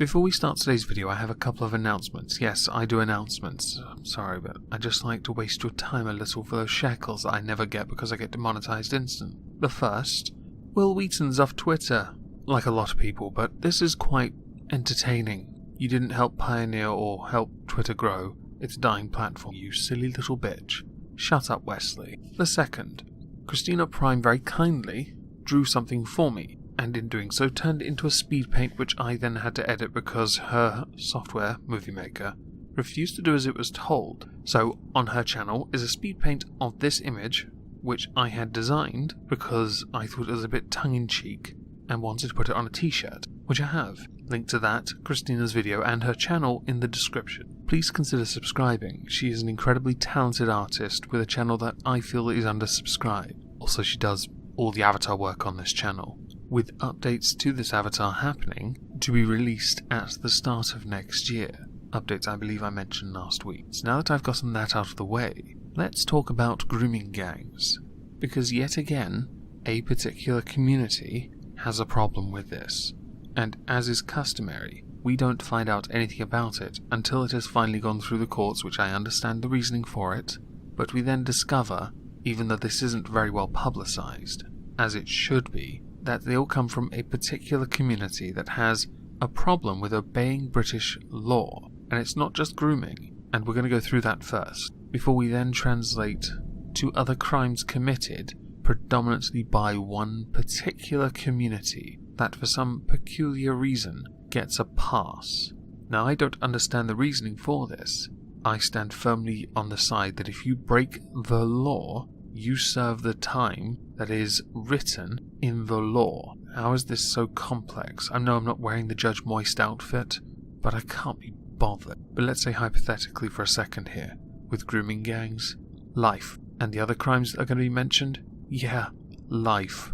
Before we start today's video, I have a couple of announcements. Yes, I do announcements. I'm sorry, but I just like to waste your time a little for those shekels I never get because I get demonetized instant. The first, Will Wheaton's off Twitter, like a lot of people, but this is quite entertaining. You didn't help pioneer or help Twitter grow. It's a dying platform, you silly little bitch. Shut up, Wesley. The second, Cristina Prime very kindly drew something for me, and in doing so turned it into a speed paint which I then had to edit because her software, Movie Maker, refused to do as it was told. So on her channel is a speed paint of this image which I had designed because I thought it was a bit tongue-in-cheek and wanted to put it on a t-shirt, which I have. Link to that, Christina's video and her channel in the description. Please consider subscribing. She is an incredibly talented artist with a channel that I feel is undersubscribed. Also, she does all the avatar work on this channel, with updates to this avatar happening to be released at the start of next year. Updates I believe I mentioned last week. So now that I've gotten that out of the way, let's talk about grooming gangs. Because yet again, a particular community has a problem with this. And as is customary, we don't find out anything about it until it has finally gone through the courts, which I understand the reasoning for it, but we then discover, even though this isn't very well publicised, as it should be, that they all come from a particular community that has a problem with obeying British law. And it's not just grooming, and we're going to go through that first, before we then translate to other crimes committed predominantly by one particular community that for some peculiar reason gets a pass. Now, I don't understand the reasoning for this. I stand firmly on the side that if you break the law, you serve the time that is written in the law. How is this so complex? I know I'm not wearing the Judge Moist outfit, but I can't be bothered. But let's say hypothetically for a second here, with grooming gangs, life, and the other crimes that are going to be mentioned, yeah, life.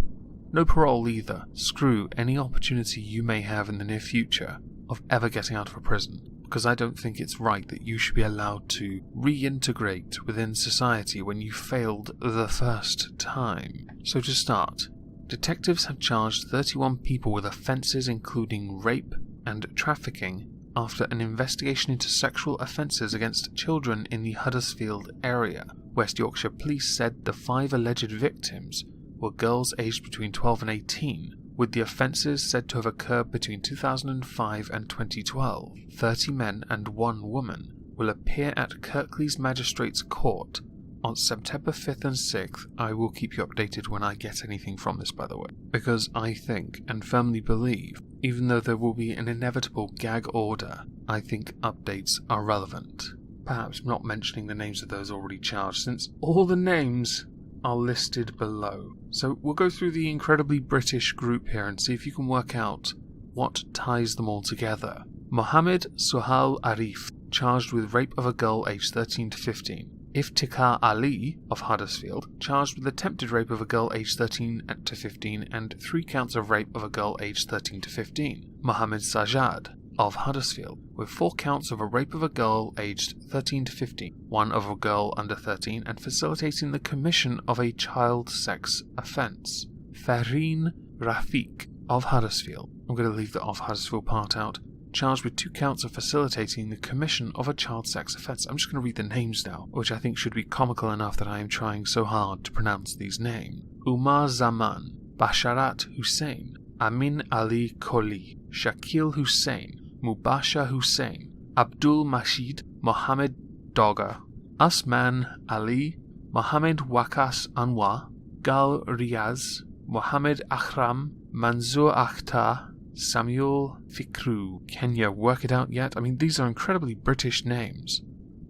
No parole either. Screw any opportunity you may have in the near future of ever getting out of a prison, because I don't think it's right that you should be allowed to reintegrate within society when you failed the first time. So to start, detectives have charged 31 people with offences including rape and trafficking after an investigation into sexual offences against children in the Huddersfield area. West Yorkshire Police said the 5 alleged victims were girls aged between 12 and 18, with the offences said to have occurred between 2005 and 2012. 30 men and 1 woman will appear at Kirklees Magistrates Court on September 5th and 6th. I will keep you updated when I get anything from this, by the way, because I think and firmly believe, even though there will be an inevitable gag order, I think updates are relevant. Perhaps not mentioning the names of those already charged, since all the names are listed below. So we'll go through the incredibly British group here and see if you can work out what ties them all together. Mohammed Suhail Arif, charged with rape of a girl aged 13 to 15. Iftikhar Ali of Huddersfield, charged with attempted rape of a girl aged 13 to 15 and 3 counts of rape of a girl aged 13 to 15. Mohammed Sajjad of Huddersfield, with 4 counts of a rape of a girl aged 13 to 15, 1 of a girl under 13, and facilitating the commission of a child sex offence. Fareen Rafiq of Huddersfield, I'm going to leave the of Huddersfield part out, charged with 2 counts of facilitating the commission of a child sex offence. I'm just going to read the names now, which I think should be comical enough that I am trying so hard to pronounce these names. Umar Zaman, Basharat Hussain, Amin Ali Koli, Shakil Hussain, Mubasha Hussain, Abdul Mashid Mohammed Doga, Usman Ali, Mohammed Wakas Anwar, Gal Riaz, Mohammed Akram, Manzoor Akhtar, Samuel Fikru. Can you work it out yet? I mean, these are incredibly British names.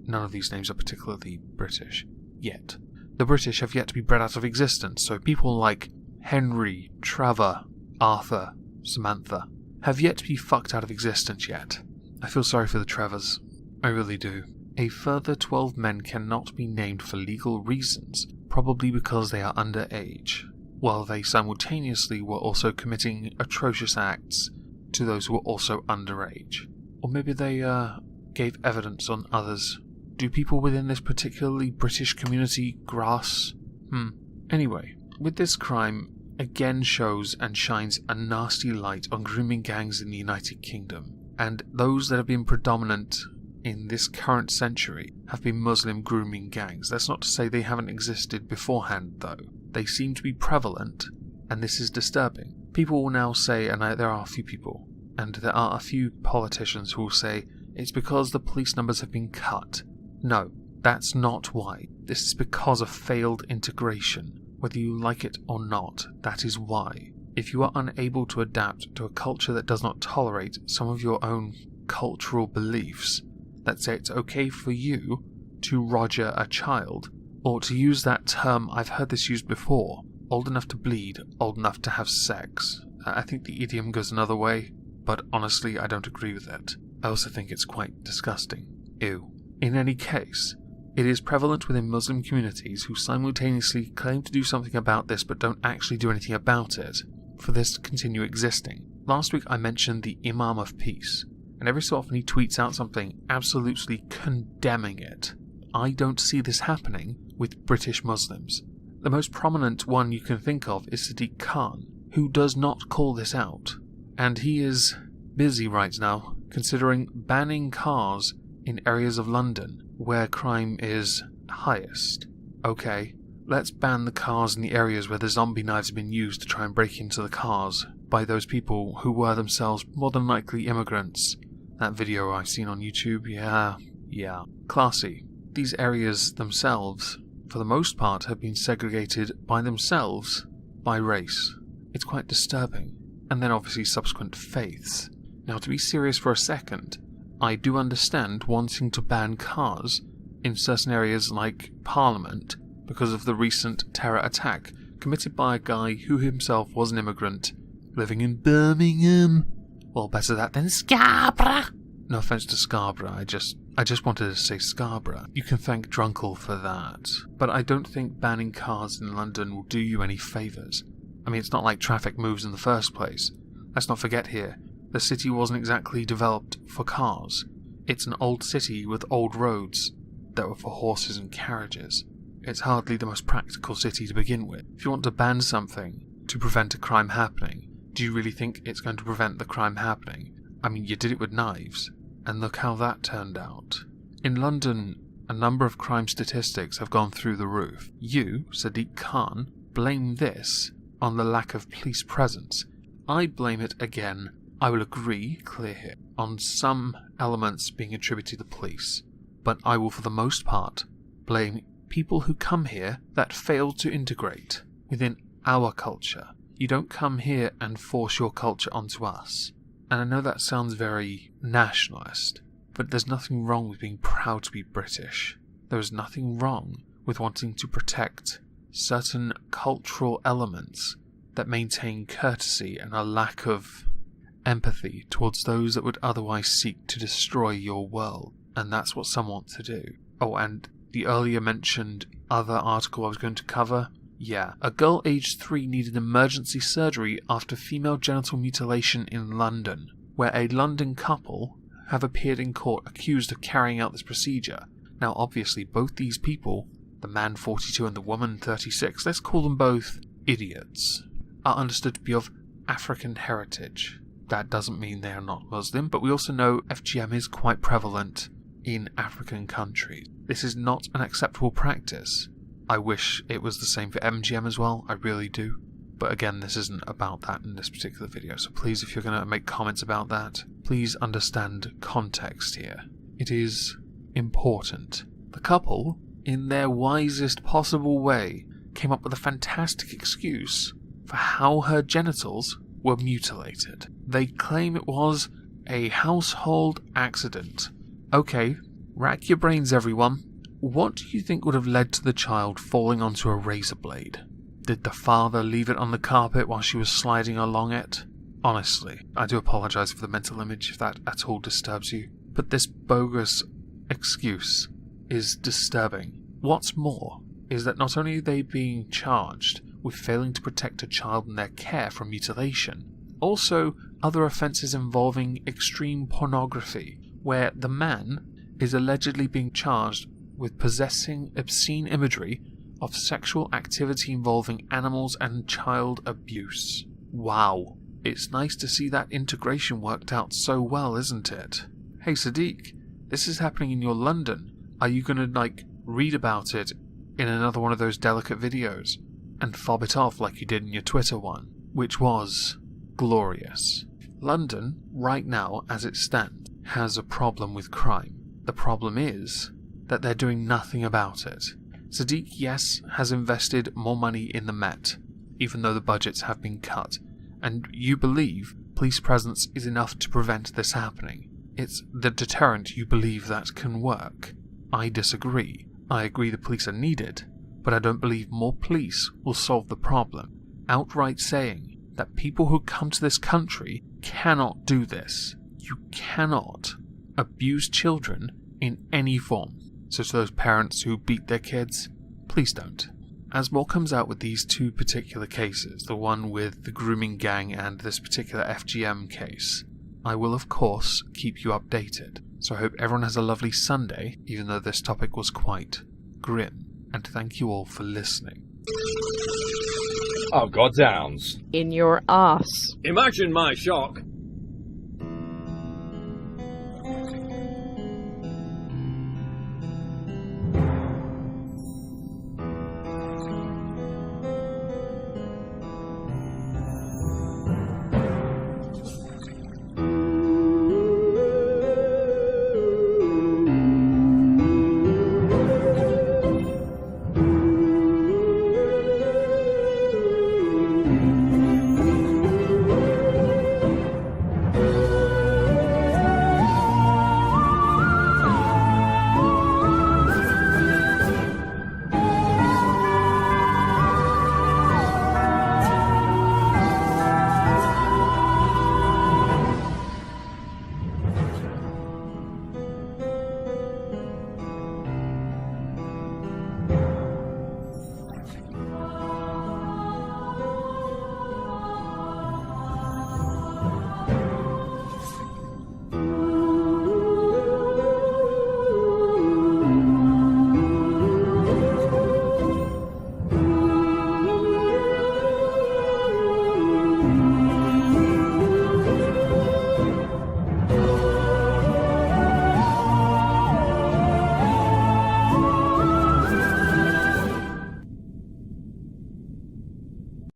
None of these names are particularly British. Yet. The British have yet to be bred out of existence, so people like Henry, Trevor, Arthur, Samantha have yet to be fucked out of existence yet. I feel sorry for the Trevors. I really do. A further 12 men cannot be named for legal reasons, probably because they are underage, while they simultaneously were also committing atrocious acts to those who were also underage. Or maybe they gave evidence on others. Do people within this particularly British community grass? Anyway, with this crime, again shows and shines a nasty light on grooming gangs in the United Kingdom, And those that have been predominant in this current century have been Muslim grooming gangs. That's not to say they haven't existed beforehand, though. They seem to be prevalent, and this is disturbing. People will now say, and there are a few people, and there are a few politicians who will say, it's because the police numbers have been cut. No, that's not why. This is because of failed integration. Whether you like it or not, that is why. If you are unable to adapt to a culture that does not tolerate some of your own cultural beliefs, that say it's okay for you to roger a child, or to use that term, I've heard this used before, old enough to bleed, old enough to have sex. I think the idiom goes another way, but honestly I don't agree with it. I also think it's quite disgusting. Ew. In any case, it is prevalent within Muslim communities who simultaneously claim to do something about this but don't actually do anything about it, for this to continue existing. Last week I mentioned the Imam of Peace, and every so often he tweets out something absolutely condemning it. I don't see this happening with British Muslims. The most prominent one you can think of is Sadiq Khan, who does not call this out, and he is busy right now considering banning cars in areas of London where crime is highest. Okay, let's ban the cars in the areas where the zombie knives have been used to try and break into the cars by those people who were themselves more than likely immigrants. That video I've seen on YouTube, yeah. Classy. These areas themselves, for the most part, have been segregated by themselves by race. It's quite disturbing. And then obviously subsequent faiths. Now, to be serious for a second, I do understand wanting to ban cars in certain areas like Parliament because of the recent terror attack committed by a guy who himself was an immigrant living in Birmingham. Well, better that than Scarborough. No offence to Scarborough, I just wanted to say Scarborough. You can thank Drunkle for that. But I don't think banning cars in London will do you any favours. I mean, it's not like traffic moves in the first place. Let's not forget here, the city wasn't exactly developed for cars. It's an old city with old roads that were for horses and carriages. It's hardly the most practical city to begin with. If you want to ban something to prevent a crime happening, do you really think it's going to prevent the crime happening? I mean, you did it with knives, and look how that turned out. In London, a number of crime statistics have gone through the roof. You, Sadiq Khan, blame this on the lack of police presence. I blame it again, I will agree, clear here, on some elements being attributed to the police, but I will for the most part blame people who come here that fail to integrate within our culture. You don't come here and force your culture onto us. And I know that sounds very nationalist, but there's nothing wrong with being proud to be British. There is nothing wrong with wanting to protect certain cultural elements that maintain courtesy and a lack of empathy towards those that would otherwise seek to destroy your world. And that's what some want to do. Oh, and the earlier mentioned other article I was going to cover, yeah, a girl aged 3 needed emergency surgery after female genital mutilation in London, where a London couple have appeared in court accused of carrying out this procedure. Now obviously both these people, the man 42 and the woman 36, let's call them both idiots, are understood to be of African heritage. That doesn't mean they are not Muslim, but we also know FGM is quite prevalent in African countries. This is not an acceptable practice. I wish it was the same for MGM as well, I really do. But again, this isn't about that in this particular video, so please, if you're going to make comments about that, please understand context here. It is important. The couple, in their wisest possible way, came up with a fantastic excuse for how her genitals were mutilated. They claim it was a household accident. Okay, rack your brains, everyone. What do you think would have led to the child falling onto a razor blade? Did the father leave it on the carpet while she was sliding along it? Honestly, I do apologise for the mental image if that at all disturbs you, but this bogus excuse is disturbing. What's more is that not only are they being charged with failing to protect a child in their care from mutilation, also other offences involving extreme pornography, where the man is allegedly being charged with possessing obscene imagery of sexual activity involving animals and child abuse. Wow. It's nice to see that integration worked out so well, isn't it? Hey Sadiq, this is happening in your London. Are you gonna, read about it in another one of those delicate videos and fob it off like you did in your Twitter one, which was glorious? London, right now, as it stands, has a problem with crime. The problem is that they're doing nothing about it. Sadiq, yes, has invested more money in the Met, even though the budgets have been cut, and you believe police presence is enough to prevent this happening. It's the deterrent you believe that can work. I disagree. I agree the police are needed, but I don't believe more police will solve the problem. Outright saying that people who come to this country cannot do this. You cannot abuse children in any form. So to those parents who beat their kids, please don't. As more comes out with these two particular cases, the one with the grooming gang and this particular FGM case, I will of course keep you updated. So I hope everyone has a lovely Sunday, even though this topic was quite grim. And thank you all for listening. Oh, goddowns. In your arse. Imagine my shock.